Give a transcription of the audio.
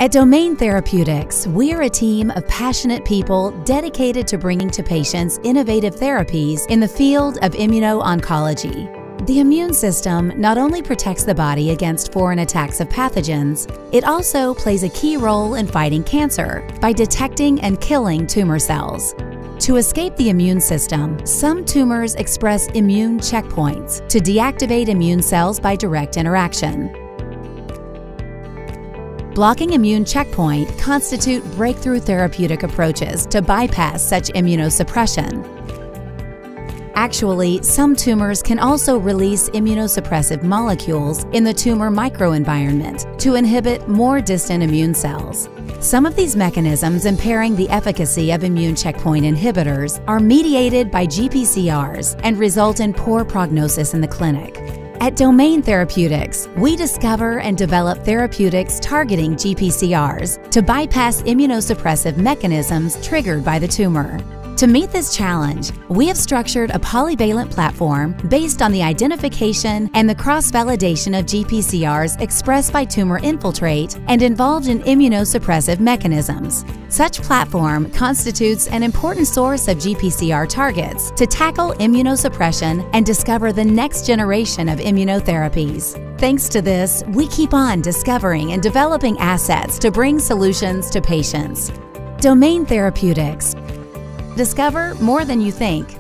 At Domain Therapeutics, we are a team of passionate people dedicated to bringing to patients innovative therapies in the field of immuno-oncology. The immune system not only protects the body against foreign attacks of pathogens, it also plays a key role in fighting cancer by detecting and killing tumor cells. To escape the immune system, some tumors express immune checkpoints to deactivate immune cells by direct interaction. Blocking immune checkpoint constitute breakthrough therapeutic approaches to bypass such immunosuppression. Actually, some tumors can also release immunosuppressive molecules in the tumor microenvironment to inhibit more distant immune cells. Some of these mechanisms impairing the efficacy of immune checkpoint inhibitors are mediated by GPCRs and result in poor prognosis in the clinic. At Domain Therapeutics, we discover and develop therapeutics targeting GPCRs to bypass immunosuppressive mechanisms triggered by the tumor. To meet this challenge, we have structured a polyvalent platform based on the identification and the cross-validation of GPCRs expressed by tumor infiltrate and involved in immunosuppressive mechanisms. Such platform constitutes an important source of GPCR targets to tackle immunosuppression and discover the next generation of immunotherapies. Thanks to this, we keep on discovering and developing assets to bring solutions to patients. Domain Therapeutics. Discover more than you think.